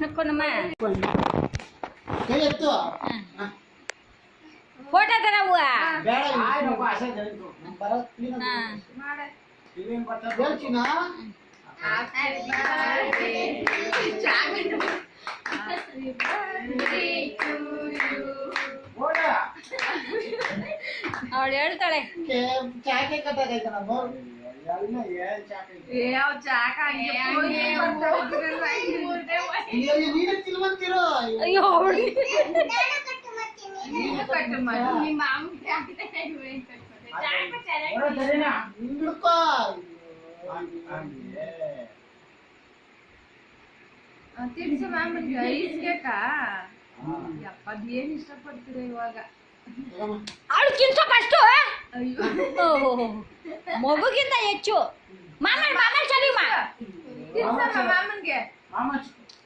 ನಕ್ಕೊಂಡಮ್ಮ ಕೈ ಎತ್ತು ಫೋಟೋ ತರ ಹೂವ ಬೇಡ ಆಯ್ನಪ್ಪ ಆಸೆ ಜನಿತು ಬರೋದ್ ಕ್ಲೀನ್ ಮಾಡೆ ಇವೇನ್ ಬರ್ತಾ ಹೇಳ್ತೀನ ಓಡ ಅವಳು ಹೇಳ್ತಾಳೆ ಚಾಕೆ ಕಟ್ಟಾಗೈತನ ನೋಡು ಎಲ್ಲ ಏನ್ ಚಾಕೆ ಯಾವ ಚಾಕ ಹಂಗೆ ನೀನು ತಿನ್ವಂತಿರೋ ಅಯ್ಯೋ ಅವಳು ಕಟ್ಟು ಮಾಡಿ ನಿಮ್ಮ ಮಾಮ ಓಡ ಸರಿನಾ ಹಿಂಡ್ಕೋ ತಿನ್ಸು ಮಾಮನ್ಗೆ ಐಸ್ ಕೇಕಾ ಯಪ್ಪ ಅದೇನ್ ಇಷ್ಟಪಡ್ತೀರ ಇವಾಗ ಅವಳು ತಿನ್ಸೋ ಫಸ್ಟು ಅಯ್ಯೋ ಮಗುಗಿಂತ ಹೆಚ್ಚು ಮಾಮಲ್ ಚಾಲಿ ತಿನ್ಸಮ್ಮ ಮಾಮನ್ಗೆ ಮಾಮ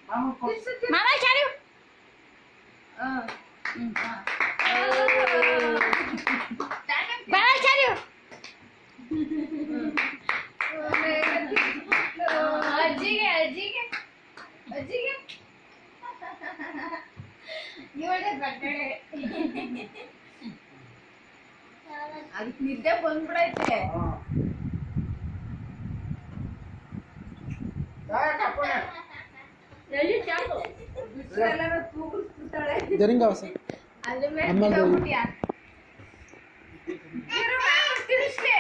ಮಾಮ ತಿನ್ಸು ತಿನ್ಸು ಮಾಮಲ್ ಚಾಲಿ ಮಾಮಲ್ ಚಾಲಿ ಅಜ್ಜಿಗೆ ಅಜ್ಜಿಗೆ ಅಜ್ಜಿಗೆ ಇವಳೆ ಬರ್ತಡೆ ಅದಕ್ಕೆ ನಿದ್ದೆ ಬಂದ್ಬಿಡೈತೆ ಬಿಸಿಲೆಲ್ಲ ತೂಗಿಸ್ಬಿಡ್ತಾಳೆ ಜರಿಂಗಾವಸ ಅದ್ರ ಮೇಲೆ ಆಮೇಲೆ ತಗೊಂಡ್ಬಿಟ್ಯಾ? ಇರು ಮಾಮನ್ ತಿನ್ಸ್ಲಿ.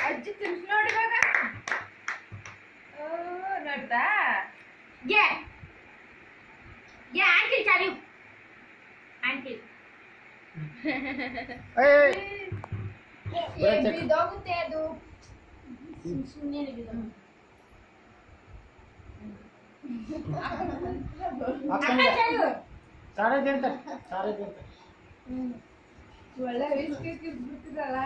ಅಜ್ಜಿ ತಿನ್ಸ್ ನೋಡಿ ಇವಾಗ ನೋಡ್ದಾ ಆಂಟಿ ಚಾಲಿ ಆಂಟಿ ಬಿದ್ದೋಗುತ್ತೆ ಅದು ಸುಮ್ಮನೆ ಸಾಡೆ ದೇಂತ ಸಾಡೆ ದೇಂತ ಒಳ್ಳೆ ವಿಸ್ಕಿ ಬಿಡ್ತಿರಲ್ಲ